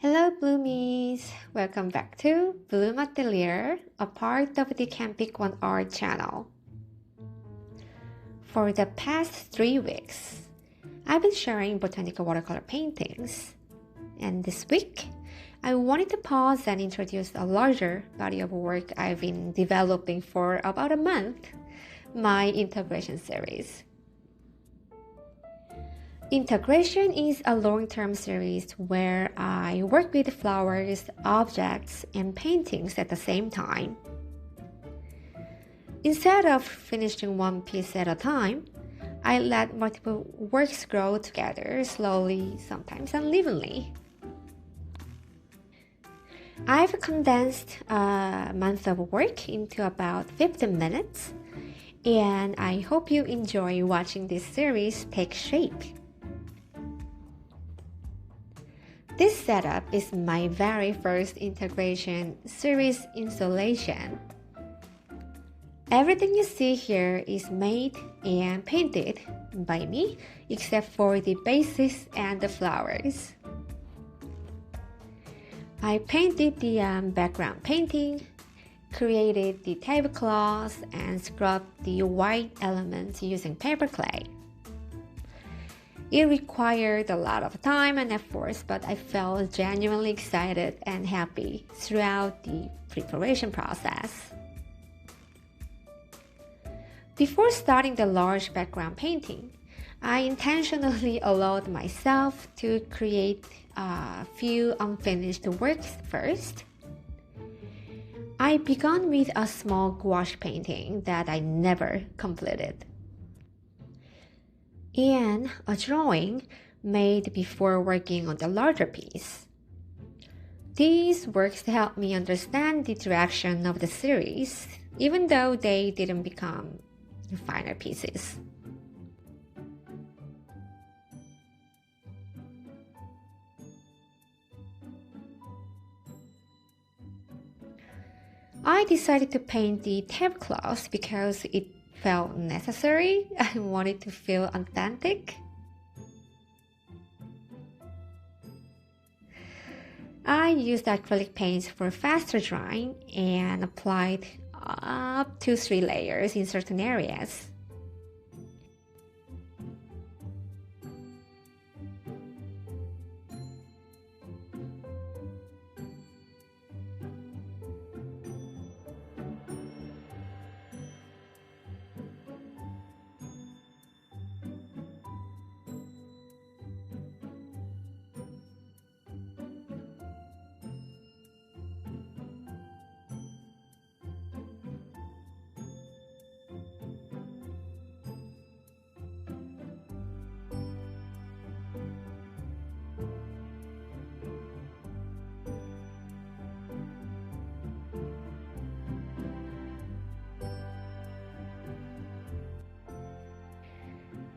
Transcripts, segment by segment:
Hello, Bloomies! Welcome back to Bloom Atelier, a part of the Can Pick One Art channel. For the past 3 weeks, I've been sharing botanical watercolor paintings, and this week, I wanted to pause and introduce a larger body of work I've been developing for about a month, my integration series. Integration is a long-term series where I work with flowers, objects, and paintings at the same time. Instead of finishing one piece at a time, I let multiple works grow together slowly, sometimes unevenly. I've condensed a month of work into about 15 minutes, and I hope you enjoy watching this series take shape. This setup is my very first integration series installation. Everything you see here is made and painted by me, except for the bases and the flowers. I painted the background painting, created the tablecloth, and scrubbed the white elements using paper clay. It required a lot of time and effort, but I felt genuinely excited and happy throughout the preparation process. Before starting the large background painting, I intentionally allowed myself to create a few unfinished works first. I began with a small gouache painting that I never completed, and a drawing made before working on the larger piece. These works helped me understand the direction of the series, even though they didn't become finer pieces. I decided to paint the tablecloth because it felt necessary. I wanted to feel authentic. I used acrylic paints for faster drying and applied up to 3 layers in certain areas.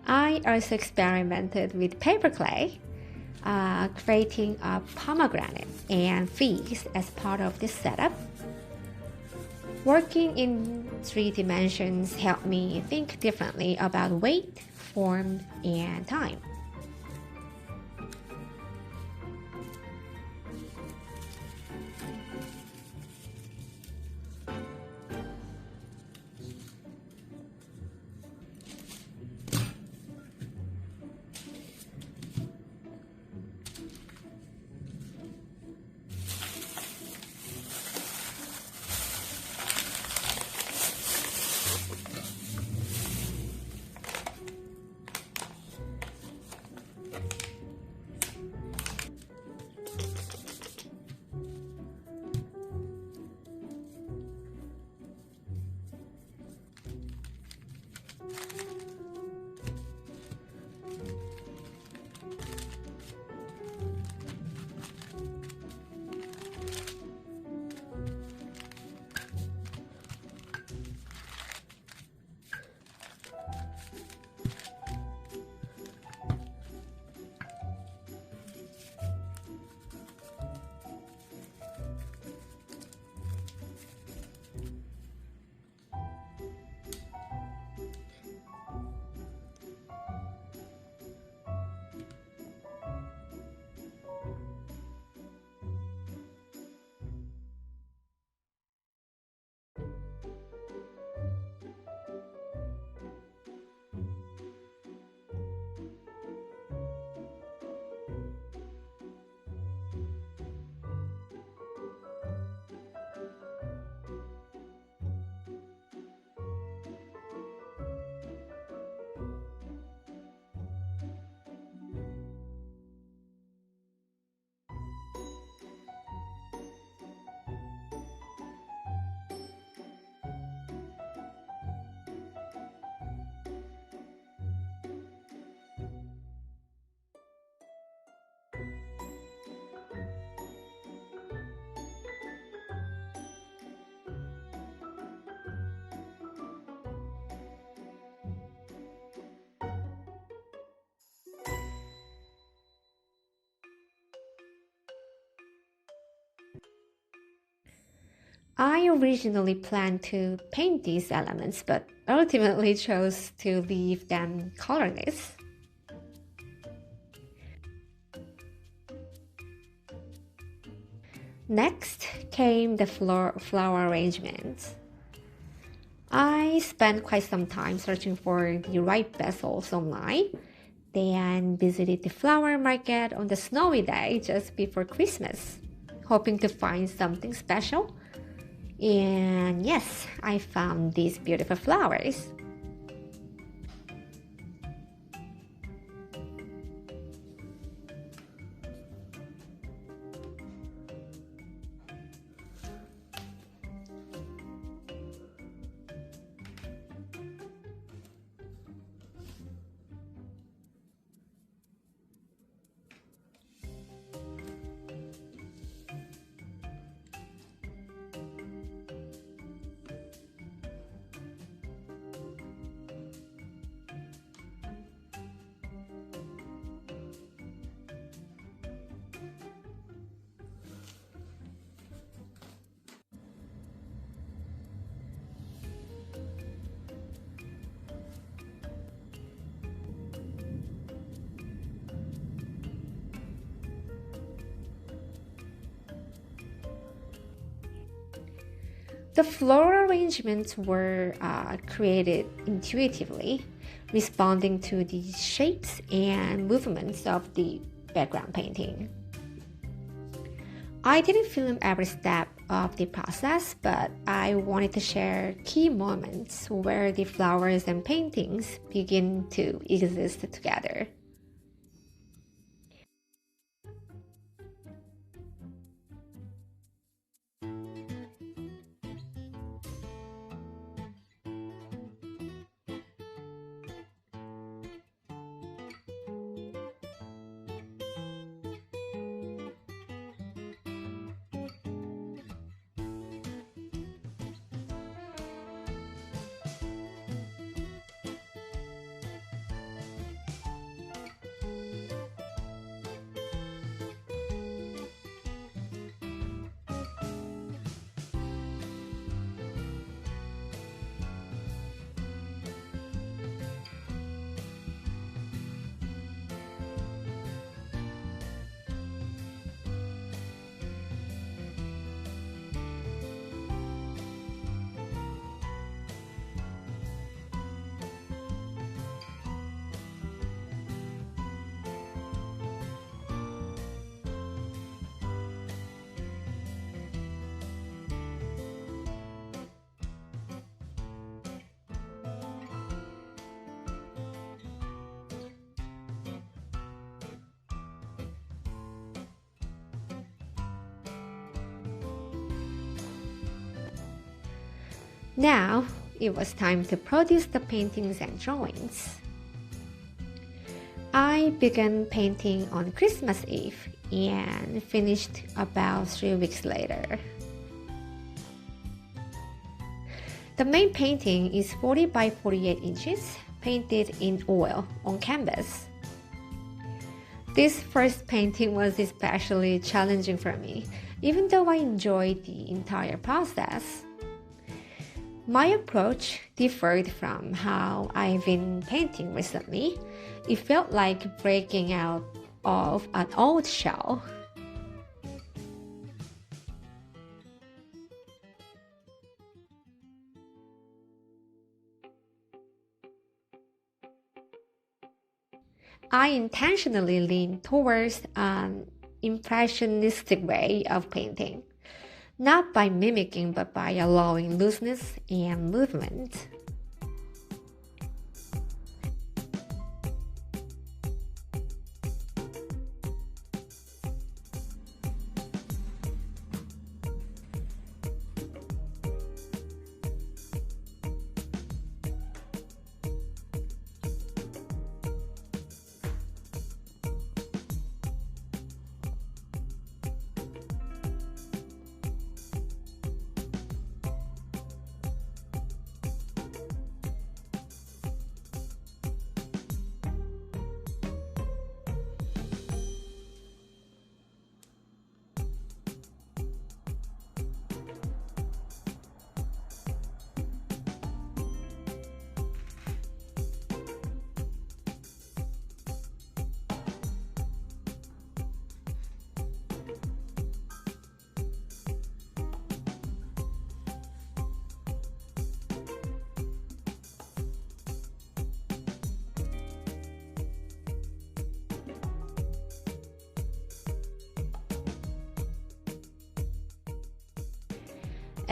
I also experimented with paper clay, creating a pomegranate and figs as part of this setup. Working in 3 dimensions helped me think differently about weight, form, and time. I originally planned to paint these elements, but ultimately chose to leave them colorless. Next came the flower arrangements. I spent quite some time searching for the right vessels online, then visited the flower market on the snowy day just before Christmas, hoping to find something special. And yes, I found these beautiful flowers. The floral arrangements were created intuitively, responding to the shapes and movements of the background painting. I didn't film every step of the process, but I wanted to share key moments where the flowers and paintings begin to exist together. Now, it was time to produce the paintings and drawings. I began painting on Christmas Eve and finished about 3 weeks later. The main painting is 40 by 48 inches, painted in oil on canvas. This first painting was especially challenging for me, even though I enjoyed the entire process. My approach differed from how I've been painting recently. It felt like breaking out of an old shell. I intentionally leaned towards an impressionistic way of painting, not by mimicking but by allowing looseness and movement.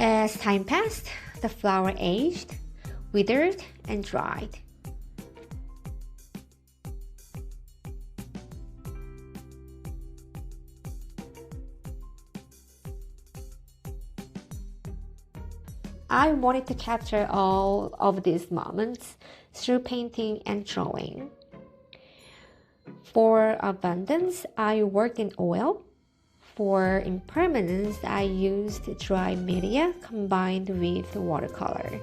As time passed, the flower aged, withered, and dried. I wanted to capture all of these moments through painting and drawing. For abundance, I worked in oil. For impermanence, I used dry media combined with watercolor.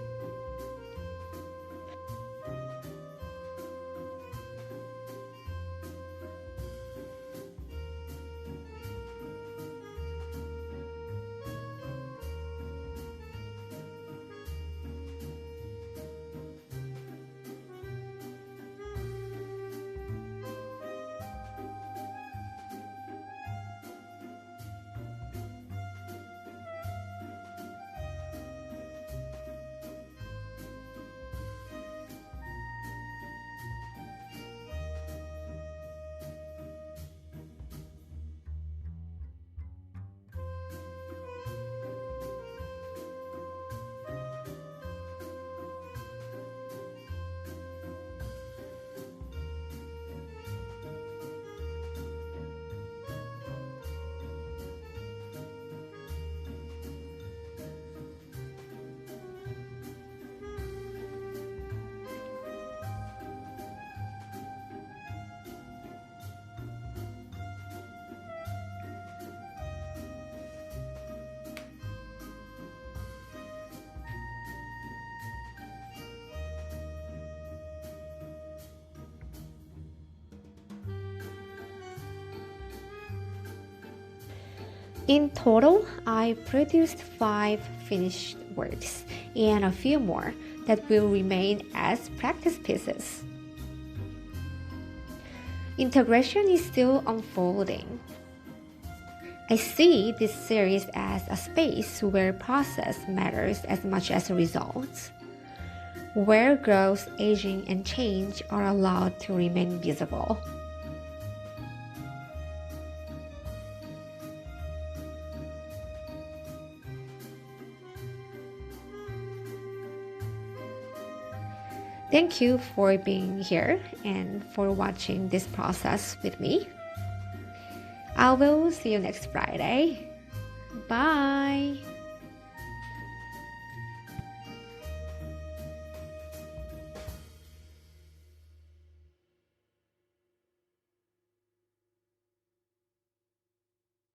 In total, I produced 5 finished works and a few more that will remain as practice pieces. Integration is still unfolding. I see this series as a space where process matters as much as results, where growth, aging, and change are allowed to remain visible. Thank you for being here and for watching this process with me. I will see you next Friday. Bye!